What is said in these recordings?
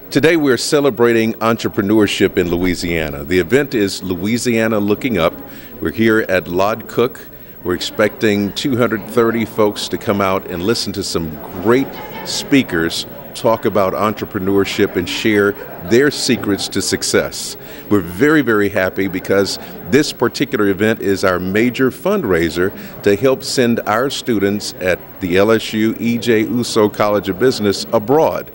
Today we're celebrating entrepreneurship in Louisiana. The event is Louisiana Looking Up. We're here at Lod Cook. We're expecting 230 folks to come out and listen to some great speakers talk about entrepreneurship and share their secrets to success. We're very, very happy because this particular event is our major fundraiser to help send our students at the LSU E.J. Ourso College of Business abroad.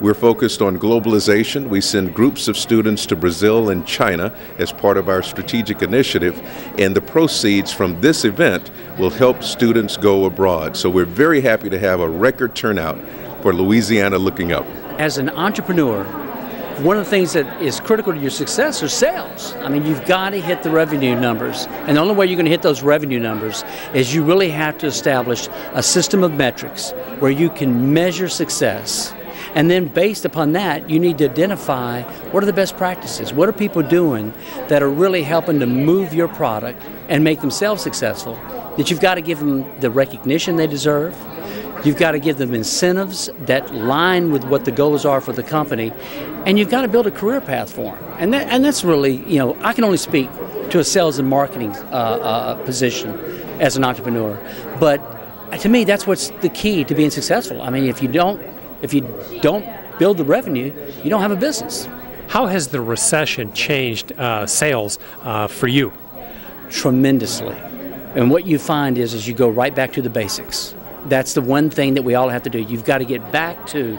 We're focused on globalization. We send groups of students to Brazil and China as part of our strategic initiative, and the proceeds from this event will help students go abroad. So we're very happy to have a record turnout for Louisiana Looking Up. As an entrepreneur, one of the things that is critical to your success are sales. I mean, you've got to hit the revenue numbers, and the only way you're going to hit those revenue numbers is you really have to establish a system of metrics where you can measure success. And then based upon that, you need to identify what are the best practices, what are people doing that are really helping to move your product and make themselves successful, that you've got to give them the recognition they deserve. You've got to give them incentives that line with what the goals are for the company, and you've got to build a career path for them. And that's really, I can only speak to a sales and marketing position as an entrepreneur, but to me, that's what's the key to being successful. I mean, if you don't build the revenue, you don't have a business. How has the recession changed sales for you? Tremendously. And what you find is you go right back to the basics. That's the one thing that we all have to do. You've got to get back to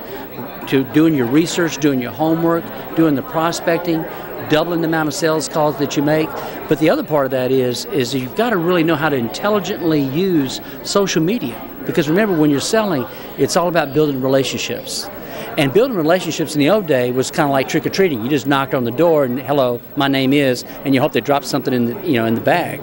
doing your research, doing your homework, doing the prospecting, doubling the amount of sales calls that you make. But the other part of that is you've got to really know how to intelligently use social media. Because remember, when you're selling, it's all about building relationships. And building relationships in the old day was kind of like trick-or-treating. You just knocked on the door and, hello, my name is, and you hope they drop something in the bag.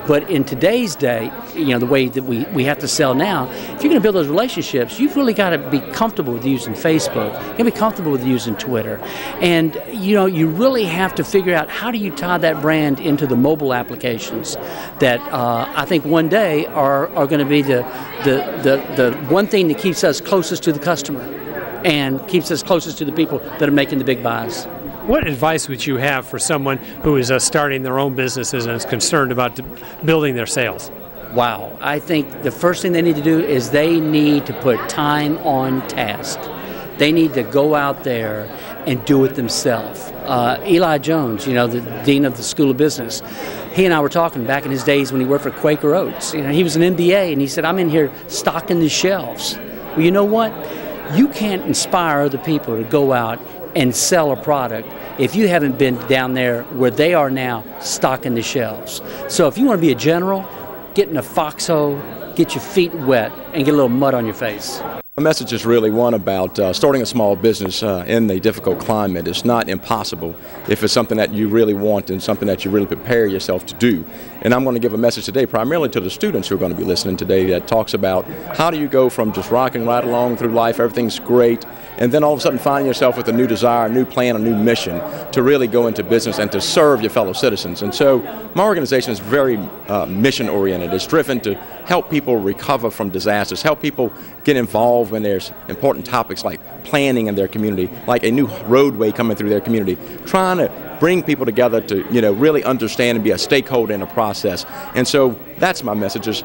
But in today's day, the way that we have to sell now, if you're going to build those relationships, you've really got to be comfortable with using Facebook. You've got to be comfortable with using Twitter. And, you really have to figure out how do you tie that brand into the mobile applications that I think one day are going to be the one thing that keeps us closest to the customer and keeps us closest to the people that are making the big buys. What advice would you have for someone who is starting their own businesses and is concerned about building their sales? Wow. I think the first thing they need to do is they need to put time on task. They need to go out there and do it themselves. Eli Jones, the dean of the School of Business, he and I were talking back in his days when he worked for Quaker Oats. He was an MBA, and he said, I'm in here stocking the shelves. Well, you know what? You can't inspire other people to go out and sell a product if you haven't been down there where they are now stocking the shelves. So if you want to be a general, get in a foxhole, get your feet wet, and get a little mud on your face. The message is really one about starting a small business in a difficult climate. It's not impossible if it's something that you really want and something that you really prepare yourself to do. And I'm going to give a message today primarily to the students who are going to be listening today that talks about how do you go from just rocking right along through life, everything's great, and then all of a sudden finding yourself with a new desire, a new plan, a new mission to really go into business and to serve your fellow citizens. And so my organization is very mission-oriented. It's driven to help people recover from disasters, help people get involved when there's important topics like planning in their community, like a new roadway coming through their community, trying to bring people together to really understand and be a stakeholder in a process. And so that's my message, is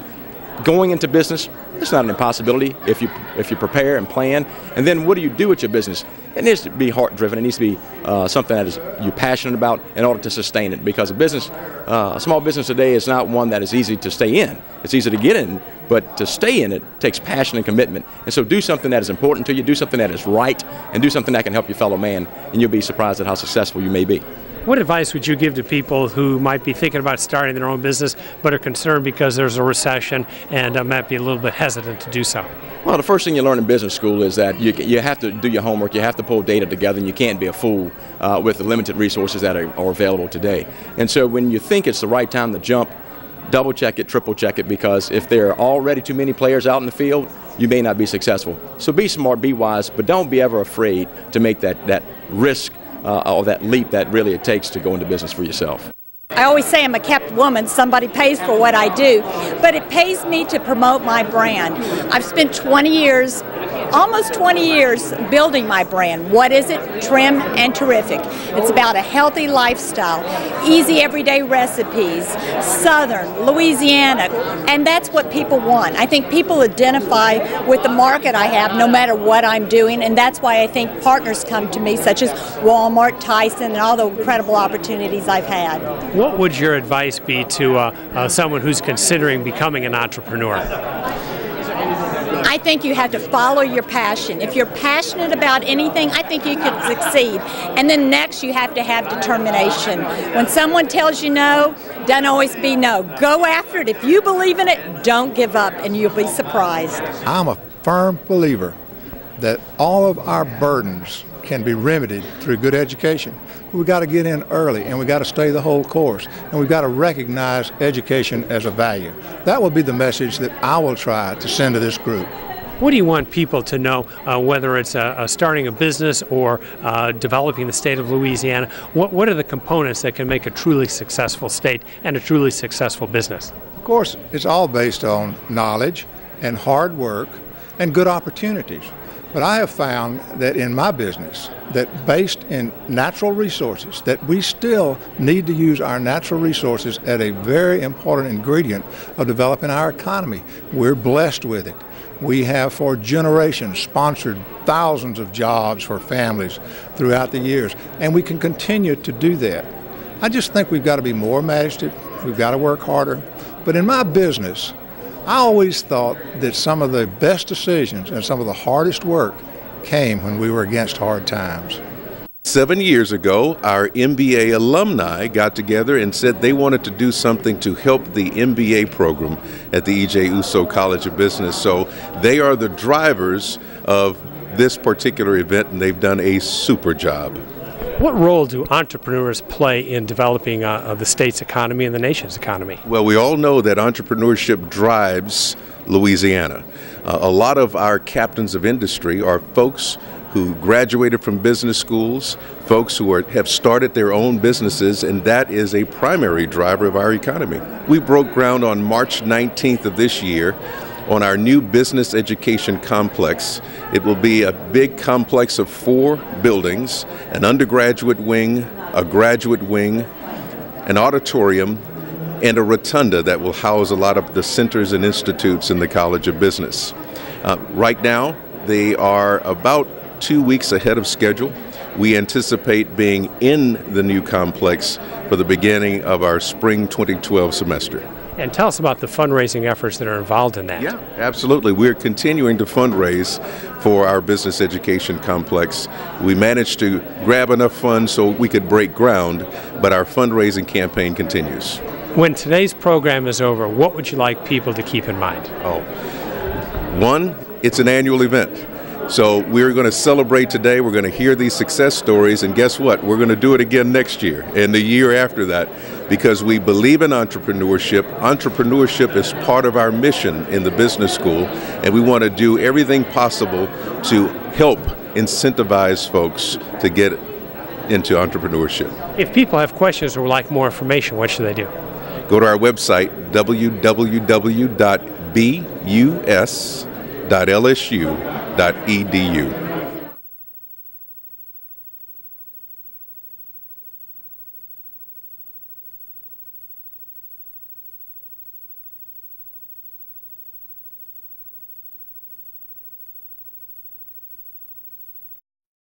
going into business, it's not an impossibility if you prepare and plan. And then what do you do with your business? It needs to be heart-driven. It needs to be something that you're passionate about in order to sustain it. Because a small business today is not one that is easy to stay in. It's easy to get in, but to stay in it takes passion and commitment. And so do something that is important to you, do something that is right, and do something that can help your fellow man, and you'll be surprised at how successful you may be. What advice would you give to people who might be thinking about starting their own business but are concerned because there's a recession and might be a little bit hesitant to do so? Well, the first thing you learn in business school is that you have to do your homework, you have to pull data together, and you can't be a fool with the limited resources that are available today. And so when you think it's the right time to jump, double check it, triple check it, because if there are already too many players out in the field, you may not be successful. So be smart, be wise, but don't be ever afraid to make that risk or that leap that really it takes to go into business for yourself. I always say I'm a kept woman. Somebody pays for what I do, but it pays me to promote my brand. I've spent 20 years almost 20 years building my brand. What is it? Trim and terrific. It's about a healthy lifestyle, easy everyday recipes, Southern, Louisiana, and that's what people want. I think people identify with the market I have no matter what I'm doing, and that's why I think partners come to me, such as Walmart, Tyson, and all the incredible opportunities I've had. What would your advice be to someone who's considering becoming an entrepreneur? I think you have to follow your passion. If you're passionate about anything, I think you could succeed. And then next, you have to have determination. When someone tells you no, don't always be no. Go after it. If you believe in it, don't give up, and you'll be surprised. I'm a firm believer that all of our burdens can be remedied through good education. We've got to get in early, and we've got to stay the whole course, and we've got to recognize education as a value. That will be the message that I will try to send to this group. What do you want people to know, whether it's starting a business or developing the state of Louisiana? What are the components that can make a truly successful state and a truly successful business? Of course, it's all based on knowledge and hard work and good opportunities. But I have found that in my business, that based in natural resources, that we still need to use our natural resources as a very important ingredient of developing our economy. We're blessed with it. We have for generations sponsored thousands of jobs for families throughout the years, and we can continue to do that. I just think we've got to be more imaginative, we've got to work harder. But in my business, I always thought that some of the best decisions and some of the hardest work came when we were against hard times. 7 years ago, our MBA alumni got together and said they wanted to do something to help the MBA program at the E.J. Ourso College of Business. So they are the drivers of this particular event, and they've done a super job. What role do entrepreneurs play in developing the state's economy and the nation's economy? Well, we all know that entrepreneurship drives Louisiana. A lot of our captains of industry are folks who graduated from business schools, folks who have started their own businesses, and that is a primary driver of our economy. We broke ground on March 19th of this year on our new business education complex. It will be a big complex of 4 buildings, an undergraduate wing, a graduate wing, an auditorium, and a rotunda that will house a lot of the centers and institutes in the College of Business. Right now, they are about 2 weeks ahead of schedule. We anticipate being in the new complex for the beginning of our spring 2012 semester. And tell us about the fundraising efforts that are involved in that. Yeah, absolutely. We're continuing to fundraise for our business education complex. We managed to grab enough funds so we could break ground, but our fundraising campaign continues. When today's program is over, what would you like people to keep in mind? One, it's an annual event. So we're going to celebrate today. We're going to hear these success stories, and guess what? We're going to do it again next year and the year after that, because we believe in entrepreneurship. Entrepreneurship is part of our mission in the business school, and we want to do everything possible to help incentivize folks to get into entrepreneurship. If people have questions or would like more information, what should they do? Go to our website, www.bus.lsu.edu.